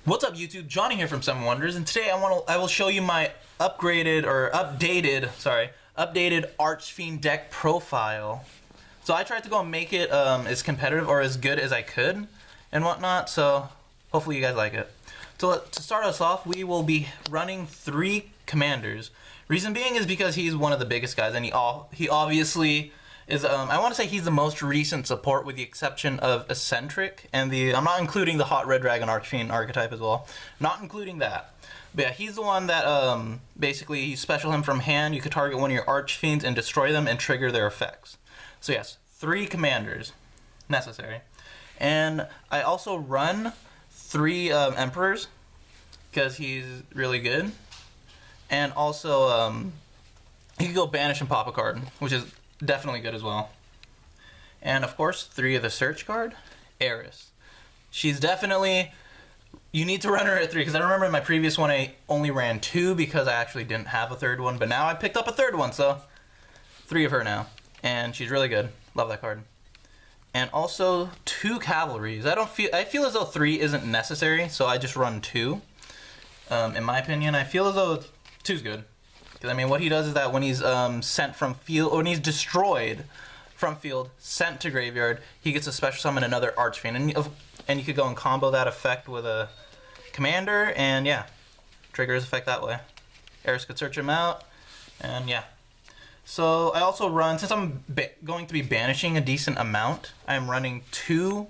What's up, YouTube? Johnny here from Seven Wonders, and today I will show you my updated Archfiend deck profile. So I tried to go and make it as competitive or as good as I could and whatnot. So hopefully you guys like it. So to start us off, we will be running 3 commanders. Reason being is because he's one of the biggest guys, and he obviously is, I want to say he's the most recent support with the exception of Eccentric, and I'm not including the Hot Red Dragon Archfiend archetype as well. Not including that. But yeah, he's the one that, basically, you special him from hand, you could target one of your Archfiends and destroy them and trigger their effects. So yes, 3 commanders necessary. And I also run 3 Emperors, because he's really good. And also, you can go banish and pop a card, which is definitely good as well. And of course, 3 of the search card, Eris. She's definitely, you need to run her at 3, because I remember in my previous one I only ran 2 because I actually didn't have a 3rd one, but now I picked up a 3rd one, so 3 of her now. And she's really good. Love that card. And also 2 cavalries. I feel as though 3 isn't necessary, so I just run 2. In my opinion, I feel as though 2's good. Because, I mean, what he does is that when he's sent from field, or when he's destroyed from field, sent to graveyard, he gets to special summon another Archfiend. And you could go and combo that effect with a commander, and yeah, trigger his effect that way. Eris could search him out, and yeah. So I also run, since I'm going to be banishing a decent amount, I'm running 2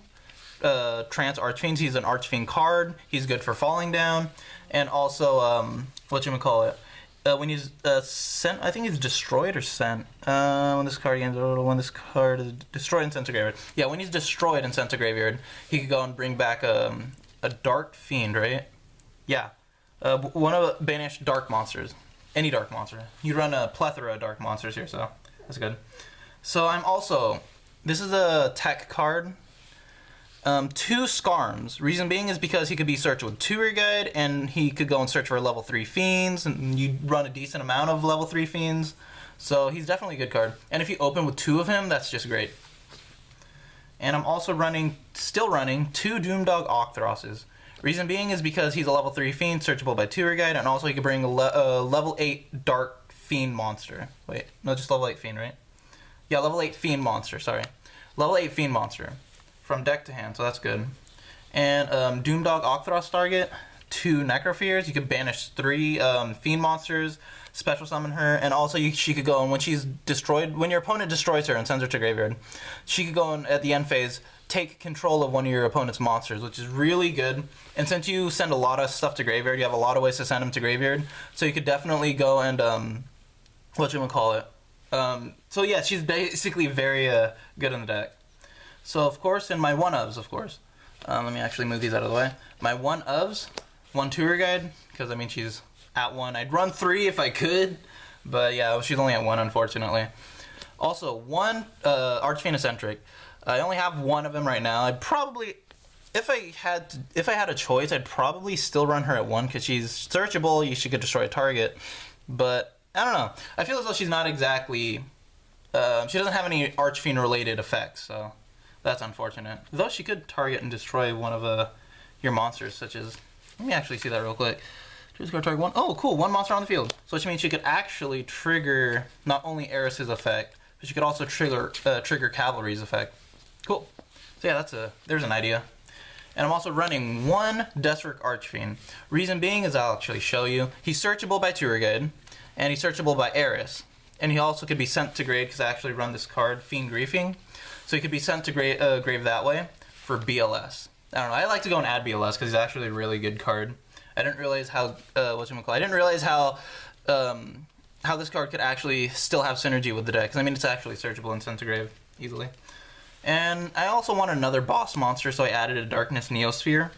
Trance Archfiends. He's an Archfiend card, he's good for falling down, and also, whatchamacallit, when he's sent, I think he's destroyed or sent. When this card is destroyed and sent to graveyard. Yeah, when he's destroyed and sent to graveyard, he could go and bring back a Dark Fiend, right? Yeah, one of banished dark monsters, any dark monster. You run a plethora of dark monsters here, so that's good. So I'm also, this is a tech card. 2 Skarms. Reason being is because he could be searched with Tour Guide, and he could go and search for level 3 Fiends, and you run a decent amount of level 3 Fiends. So he's definitely a good card. And if you open with 2 of him, that's just great. And I'm also still running 2 Doomdog Octhrosses. Reason being is because he's a level 3 Fiend, searchable by Tour Guide, and also he could bring a level 8 Dark Fiend monster. Wait, no, just level 8 Fiend, right? Yeah, level 8 Fiend monster, sorry. Level 8 Fiend monster. From deck to hand, so that's good. And Doomdog Octhros target, 2 Necrofears. You could banish 3 Fiend monsters, special summon her, and also she could go, and when she's destroyed, when your opponent destroys her and sends her to graveyard, she could go and at the end phase take control of one of your opponent's monsters, which is really good. And since you send a lot of stuff to graveyard, you have a lot of ways to send them to graveyard, so you could definitely go and whatchamacallit. So yeah, she's basically very good in the deck. So, of course, in my 1-ofs, of course. Let me actually move these out of the way. My 1-ofs, 1 Tour Guide, because, I mean, she's at 1. I'd run 3 if I could, but, yeah, she's only at 1, unfortunately. Also, 1 Archfiend Eccentric. I only have 1 of them right now. I'd probably, if I had a choice, I'd probably still run her at 1, because she's searchable, she could destroy a target. But, I don't know. I feel as though she's not exactly, she doesn't have any Archfiend-related effects, so that's unfortunate. Though she could target and destroy one of your monsters, such as, let me actually see that real quick. Just go target 1. Oh, cool, 1 monster on the field. So which means she could actually trigger not only Eris's effect, but she could also trigger Cavalry's effect. Cool. So yeah, there's an idea. And I'm also running 1 Deathstroke Archfiend. Reason being is I'll actually show you. He's searchable by Tour Guide, and he's searchable by Eris. And he also could be sent to grave, because I actually run this card, Fiend Griefing. So he could be sent to grave that way for BLS. I don't know. I like to go and add BLS because he's actually a really good card. I didn't realize how I didn't realize how this card could actually still have synergy with the deck. 'Cause, I mean, it's actually searchable and sent to grave easily. And I also want another boss monster, so I added a Darkness Neosphere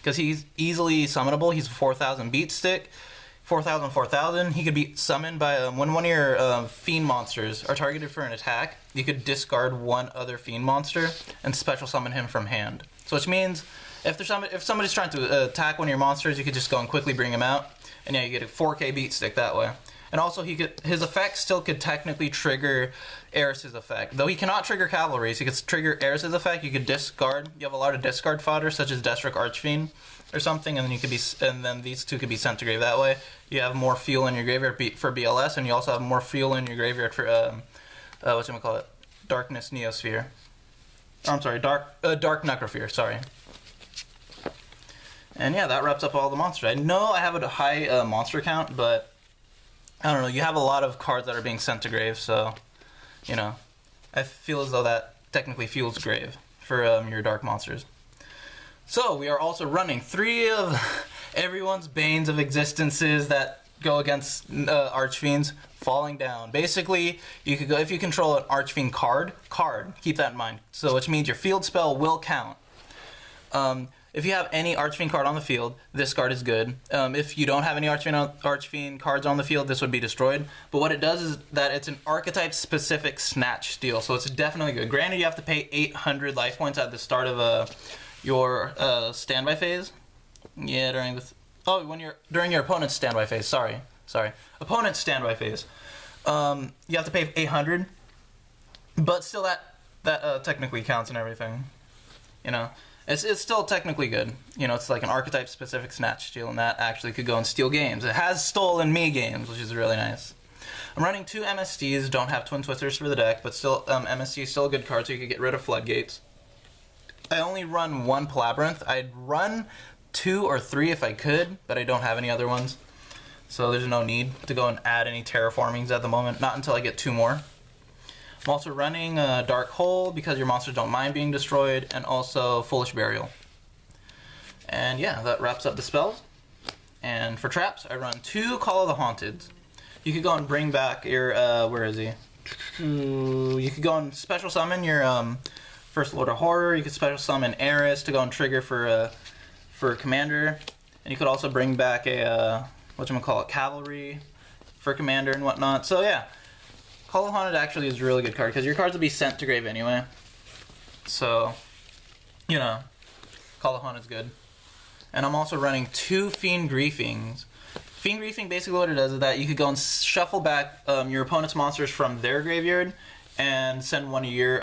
because he's easily summonable. He's a 4,000 beat stick. 4,000, 4,000. He could be summoned by when one of your Fiend monsters are targeted for an attack, you could discard 1 other Fiend monster and special summon him from hand. So which means if somebody's trying to attack one of your monsters, you could just go and quickly bring him out, and yeah, you get a 4K beat stick that way. And also, his effect still could technically trigger Eris's effect. Though he cannot trigger Cavalry's, he could trigger Eris's effect. You could discard. You have a lot of discard fodder, such as Deathstroke Archfiend. or something, and then these two could be sent to grave. That way, you have more fuel in your graveyard for BLS, and you also have more fuel in your graveyard for whatchamacallit, Darkness Neosphere. Oh, I'm sorry, Dark Necrophere. Sorry. And yeah, that wraps up all the monsters. I know I have a high monster count, but I don't know. You have a lot of cards that are being sent to grave, so you know, I feel as though that technically fuels grave for your dark monsters. So we are also running 3 of everyone's banes of existences that go against Archfiends, falling down. Basically, you could go if you control an Archfiend card. Keep that in mind. So which means your field spell will count. If you have any Archfiend card on the field, this card is good. If you don't have any Archfiend cards on the field, this would be destroyed. But what it does is that it's an archetype-specific snatch steal, so it's definitely good. Granted, you have to pay 800 life points at the start of your standby phase. Yeah, during your opponent's standby phase. Sorry, opponent's standby phase. You have to pay 800, but still that technically counts and everything. You know. It's still technically good. You know, it's like an archetype-specific snatch steal, and that actually could go and steal games. It has stolen me games, which is really nice. I'm running 2 MSTs, don't have Twin Twisters for the deck, but still, MST is still a good card, so you could get rid of Floodgates. I only run 1 Palabyrinth. I'd run 2 or 3 if I could, but I don't have any other ones. So there's no need to go and add any terraformings at the moment, not until I get 2 more. I'm also running Dark Hole because your monsters don't mind being destroyed, and also Foolish Burial. And yeah, that wraps up the spells. And for traps, I run 2 Call of the Haunted. You could go and bring back your, where is he? You could go and special summon your First Lord of Horror. You could special summon Eris to go and trigger for Commander. And you could also bring back a, Cavalry for Commander and whatnot. So yeah. Call of Haunted actually is a really good card, because your cards will be sent to grave anyway. So, you know, Call of Haunted's good. And I'm also running 2 Fiend Griefings. Fiend Griefing, basically what it does is that you could go and shuffle back your opponent's monsters from their graveyard and send one of your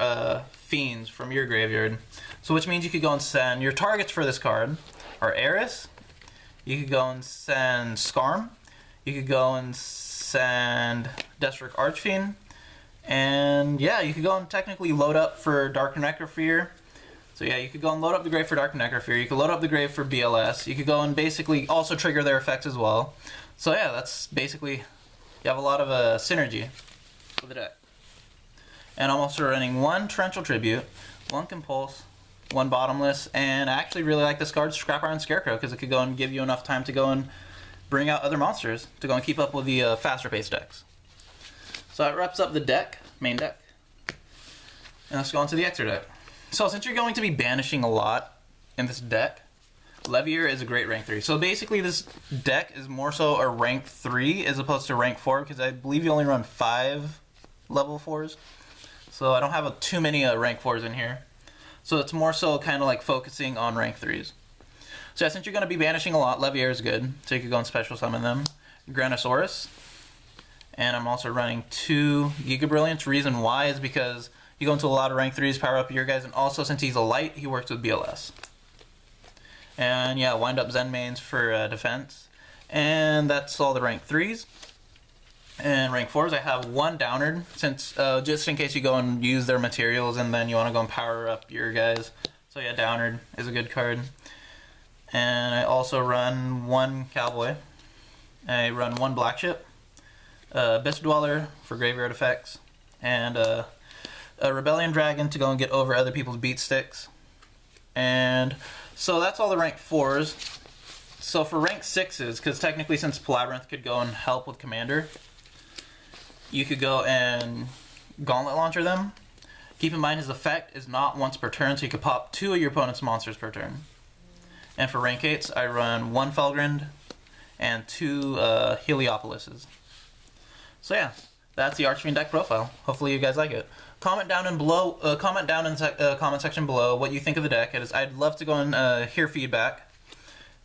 Fiends from your graveyard. So which means you could go and send your targets for this card are Eris. You could go and send Skarm. You could go and send Destric Archfiend, and yeah, you could go and technically load up for Dark Necrophere. So yeah, you could go and load up the grave for Dark Necrophere. You could load up the grave for BLS. You could go and basically also trigger their effects as well. So yeah, that's basically, you have a lot of synergy for the deck. And I'm also running 1 Torrential Tribute, 1 Compulse, 1 Bottomless, and I actually really like this card, Scrap Iron Scarecrow, because it could go and give you enough time to go and bring out other monsters to go and keep up with the faster paced decks. So that wraps up the deck, main deck. And let's go on to the extra deck. So since you're going to be banishing a lot in this deck, Levier is a great rank 3. So basically this deck is more so a rank 3 as opposed to rank 4, because I believe you only run 5 level 4s. So I don't have too many rank 4s in here. So it's more so kind of like focusing on rank 3s. So yeah, since you're going to be banishing a lot, Levier is good. So you could go and special summon them. Granosaurus. And I'm also running 2 Giga Brilliance. Reason why is because you go into a lot of rank 3s, power up your guys, and also since he's a light, he works with BLS. And yeah, wind up Zen mains for defense. And that's all the rank 3s. And rank 4s, I have 1 Downard, since just in case you go and use their materials and then you want to go and power up your guys. So yeah, Downard is a good card. And I also run 1 Cowboy. I run 1 Black Ship, Abyss Dweller for graveyard effects, and a Rebellion Dragon to go and get over other people's beat sticks. And so that's all the rank 4s. So for rank 6s, because technically since Palabyrinth could go and help with Commander, you could go and Gauntlet Launcher them. Keep in mind his effect is not once per turn, so you could pop 2 of your opponent's monsters per turn. And for rank 8s, I run 1 Felgrind and 2 Heliopolises. So yeah, that's the Archfiend deck profile. Hopefully you guys like it. Comment down in the comment section below what you think of the deck. I'd love to go and hear feedback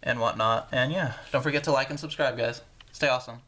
and whatnot. And yeah, don't forget to like and subscribe, guys. Stay awesome.